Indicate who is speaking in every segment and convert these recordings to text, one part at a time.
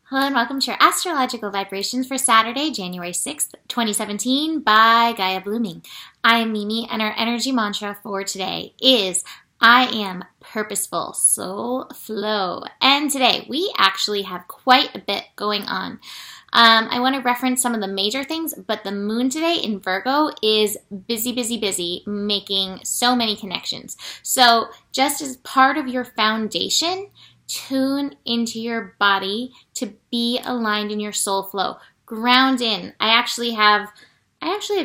Speaker 1: Hello and welcome to your astrological vibrations for Saturday, January 6th, 2017 by Gaia Blooming. I am Mimi and our energy mantra for today is I am purposeful, soul flow. And today we actually have quite a bit going on. I want to reference some of the major things, but the moon today in Virgo is busy, making so many connections. So just as part of your foundation, tune into your body to be aligned in your soul flow. Ground in. I actually have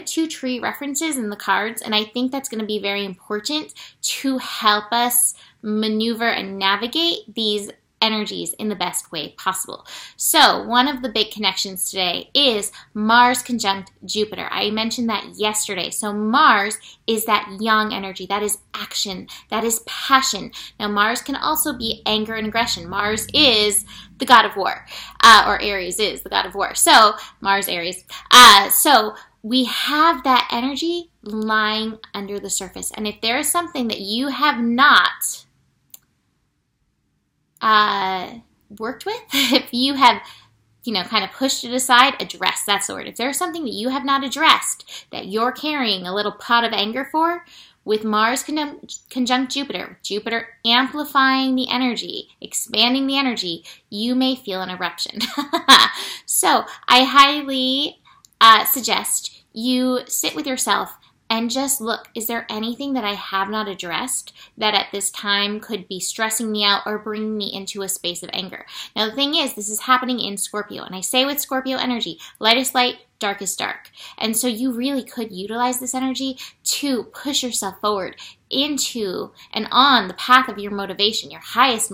Speaker 1: two tree references in the cards, and I think that's going to be very important to help us maneuver and navigate these energies in the best way possible. So one of the big connections today is Mars conjunct Jupiter. I mentioned that yesterday. So Mars is that yang energy. That is action. That is passion. Now Mars can also be anger and aggression. Mars is the god of war, or Aries is the god of war. So Mars, Aries. So we have that energy lying under the surface. And if there is something that you have not worked with, if you have, kind of pushed it aside, address, that's the word. If there's something that you have not addressed that you're carrying a little pot of anger for, with Mars conjunct Jupiter, Jupiter amplifying the energy, expanding the energy, you may feel an eruption. So I highly suggest you sit with yourself and just look, is there anything that I have not addressed that at this time could be stressing me out or bringing me into a space of anger? Now, the thing is, this is happening in Scorpio. And I say with Scorpio energy, light is light, dark is dark. And so you really could utilize this energy to push yourself forward into and on the path of your motivation, your highest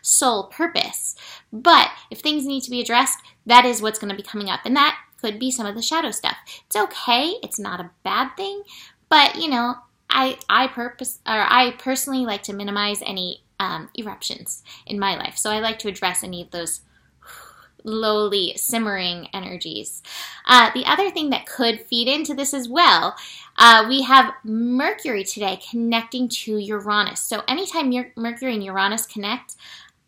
Speaker 1: soul purpose. But if things need to be addressed, that is what's going to be coming up. And that could be some of the shadow stuff. It's okay. It's not a bad thing. But, I personally like to minimize any eruptions in my life. So I like to address any of those lowly simmering energies. The other thing that could feed into this as well, we have Mercury today connecting to Uranus. So anytime Mercury and Uranus connect,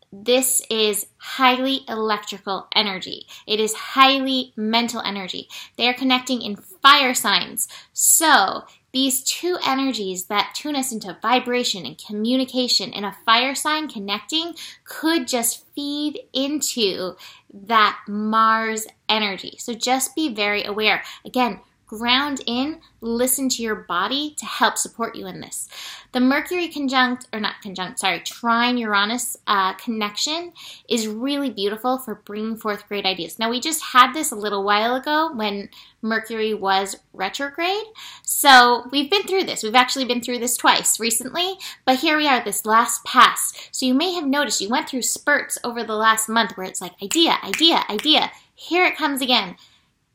Speaker 1: this is highly electrical energy. It is highly mental energy. They are connecting in fire signs. So these two energies that tune us into vibration and communication in a fire sign connecting could just feed into that Mars energy. So just be very aware. Again, ground in, listen to your body to help support you in this. The Mercury trine Uranus connection is really beautiful for bringing forth great ideas. Now, we just had this a little while ago when Mercury was retrograde. So we've been through this. We've actually been through this twice recently, but here we are, this last pass. So you may have noticed you went through spurts over the last month where it's like idea. Here it comes again.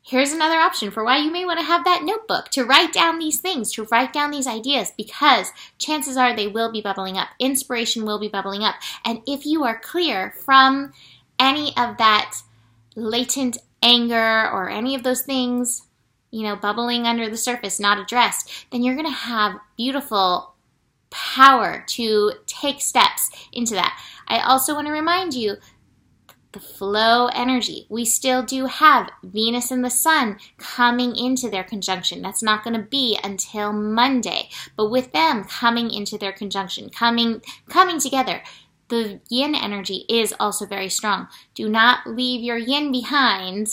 Speaker 1: Here's another option for why you may want to have that notebook to write down these things, to write down these ideas, because chances are they will be bubbling up. Inspiration will be bubbling up. And if you are clear from any of that latent anger or any of those things, bubbling under the surface, not addressed, then you're going to have beautiful power to take steps into that. I also want to remind you, the flow energy. We still do have Venus and the Sun coming into their conjunction. That's not going to be until Monday. But with them coming into their conjunction, coming together, the yin energy is also very strong. Do not leave your yin behind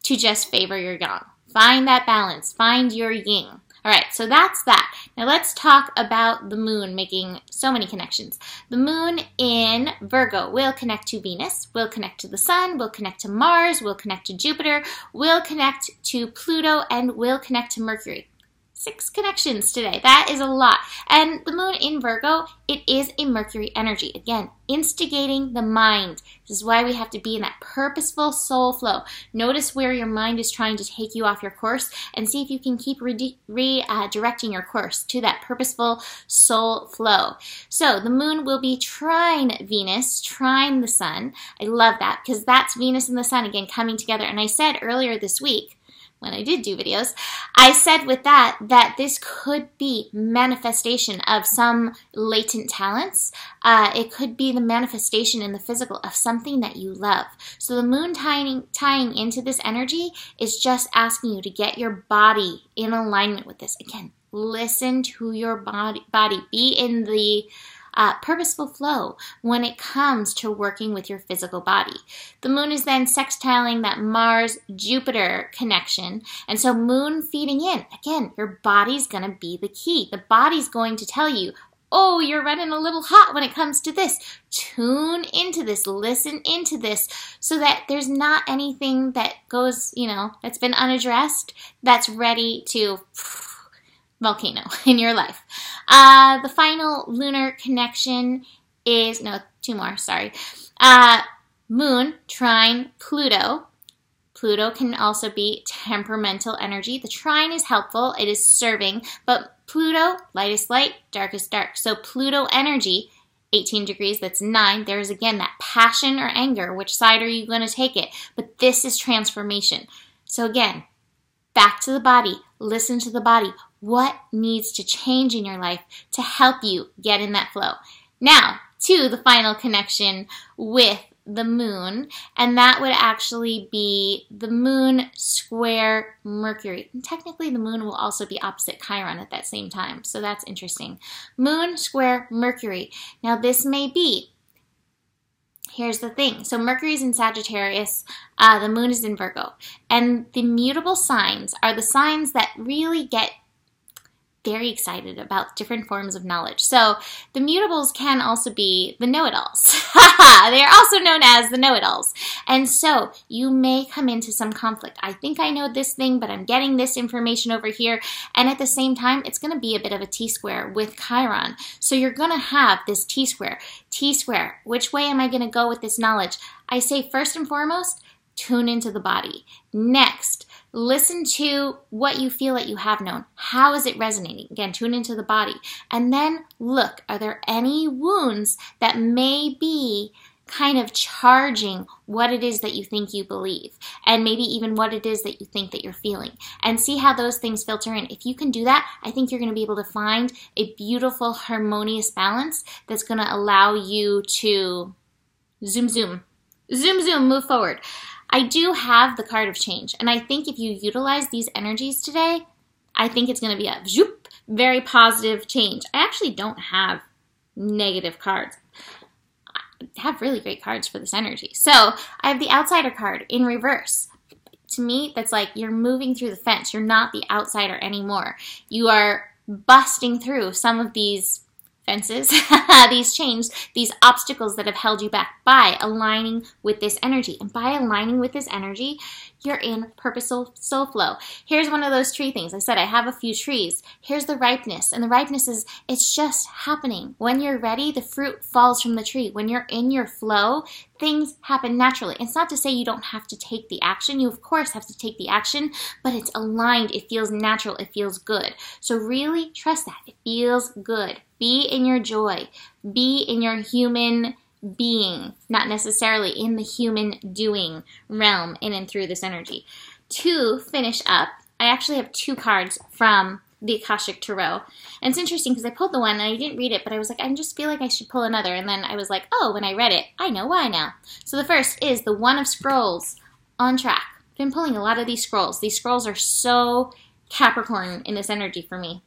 Speaker 1: to just favor your yang. Find that balance. Find your yin. All right, so that's that. Now let's talk about the moon making so many connections. The moon in Virgo will connect to Venus, will connect to the Sun, will connect to Mars, will connect to Jupiter, will connect to Pluto, and will connect to Mercury. 6 connections today. That is a lot. And the moon in Virgo, it is a Mercury energy. Again, instigating the mind. This is why we have to be in that purposeful soul flow. Notice where your mind is trying to take you off your course and see if you can keep redirecting your course to that purposeful soul flow. So the moon will be trine Venus, trine the Sun. I love that because that's Venus and the Sun again coming together. And I said earlier this week, when I did do videos, I said with that this could be manifestation of some latent talents. It could be the manifestation in the physical of something that you love. So the moon tying into this energy is just asking you to get your body in alignment with this. Again, listen to your body. Be in the purposeful flow when it comes to working with your physical body. The moon is then sextiling that Mars-Jupiter connection, and so moon feeding in. Again, your body's going to be the key. The body's going to tell you, oh, you're running a little hot when it comes to this. Tune into this, listen into this, so that there's not anything that goes, that's been unaddressed, that's ready to volcano in your life. The final lunar connection is, two more, sorry. Moon trine Pluto. Pluto can also be temperamental energy. The trine is helpful. It is serving, but Pluto, light is light, dark is dark. So Pluto energy, 18 degrees, that's 9. There's again that passion or anger. Which side are you going to take it? But this is transformation. So again, back to the body. Listen to the body. What needs to change in your life to help you get in that flow? Now, to the final connection with the moon, and that would actually be the moon square Mercury. And technically, the moon will also be opposite Chiron at that same time, so that's interesting. Moon square Mercury. Now, this may be, here's the thing. So Mercury is in Sagittarius, the moon is in Virgo, and the mutable signs are the signs that really get very excited about different forms of knowledge. So the mutables can also be the know-it-alls. They are also known as the know-it-alls. And so you may come into some conflict. I think I know this thing, but I'm getting this information over here. And at the same time, it's going to be a bit of a T-square with Chiron. So you're going to have this T-square. T-square, which way am I going to go with this knowledge? I say first and foremost, tune into the body. Next, listen to what you feel that you have known. How is it resonating? Again, tune into the body. And then look, are there any wounds that may be kind of charging what it is that you think you believe, and maybe even what it is that you think that you're feeling, and see how those things filter in. If you can do that, I think you're going to be able to find a beautiful, harmonious balance that's going to allow you to zoom, move forward. I do have the card of change, and I think if you utilize these energies today, I think it's going to be a zoop, very positive change. I actually don't have negative cards. I have really great cards for this energy. So I have the outsider card in reverse. To me, that's like you're moving through the fence. You're not the outsider anymore. You are busting through some of these fences, these chains, these obstacles that have held you back by aligning with this energy. And by aligning with this energy, you're in purposeful soul flow. Here's one of those tree things. I said I have a few trees. Here's the ripeness. And the ripeness is, it's just happening. When you're ready, the fruit falls from the tree. When you're in your flow, things happen naturally. It's not to say you don't have to take the action. You, of course, have to take the action, but it's aligned. It feels natural. It feels good. So really trust that. It feels good. Be in your joy. Be in your human being, not necessarily in the human doing realm in and through this energy. To finish up, I actually have 2 cards from the Akashic Tarot. And it's interesting because I pulled the one and I didn't read it, but I was like, I just feel like I should pull another. And then I was like, oh, when I read it, I know why now. So the first is the One of Scrolls, on track. I've been pulling a lot of these scrolls. These scrolls are so Capricorn in this energy for me.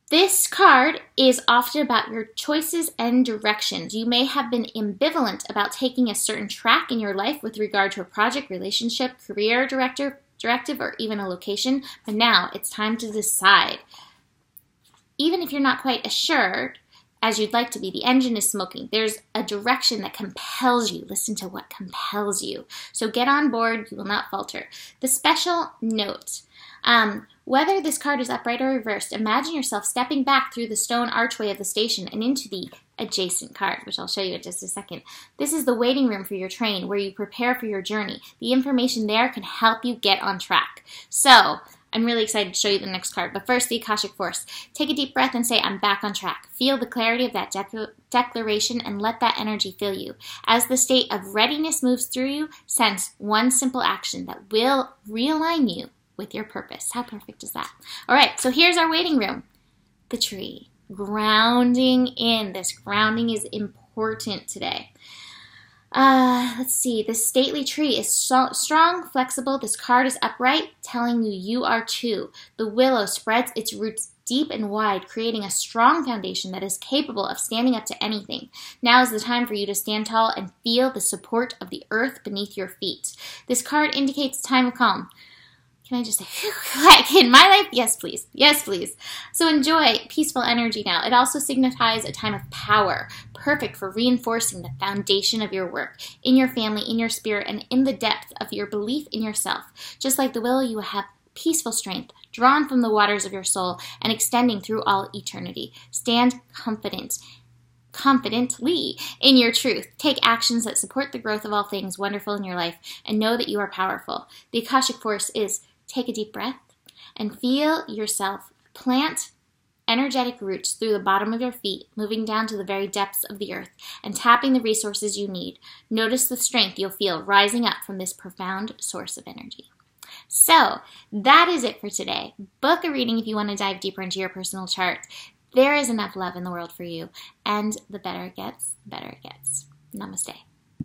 Speaker 1: This card is often about your choices and directions. You may have been ambivalent about taking a certain track in your life with regard to a project, relationship, career directive, or even a location, but now it's time to decide. Even if you're not quite assured as you'd like to be, the engine is smoking. There's a direction that compels you. Listen to what compels you. So get on board. You will not falter. The special note. Whether this card is upright or reversed, imagine yourself stepping back through the stone archway of the station and into the adjacent card, which I'll show you in just a second. This is the waiting room for your train where you prepare for your journey. The information there can help you get on track. So I'm really excited to show you the next card. But first, the Akashic Force. Take a deep breath and say, I'm back on track. Feel the clarity of that declaration and let that energy fill you. As the state of readiness moves through you, sense one simple action that will realign you with your purpose. How perfect is that? All right, so here's our waiting room. The tree. Grounding in. This grounding is important today. Let's see. The stately tree is strong, flexible. This card is upright, telling you you are too. The willow spreads its roots deep and wide, creating a strong foundation that is capable of standing up to anything. Now is the time for you to stand tall and feel the support of the earth beneath your feet. This card indicates a time of calm. Can I just say, like in my life? Yes, please. Yes, please. So enjoy peaceful energy now. It also signifies a time of power, perfect for reinforcing the foundation of your work, in your family, in your spirit, and in the depth of your belief in yourself. Just like the willow, you have peaceful strength, drawn from the waters of your soul and extending through all eternity. Stand confidently in your truth. Take actions that support the growth of all things wonderful in your life, and know that you are powerful. The Akashic Force is: take a deep breath and feel yourself plant energetic roots through the bottom of your feet, moving down to the very depths of the earth and tapping the resources you need. Notice the strength you'll feel rising up from this profound source of energy. So that is it for today. Book a reading if you want to dive deeper into your personal chart. There is enough love in the world for you, and the better it gets, the better it gets. Namaste.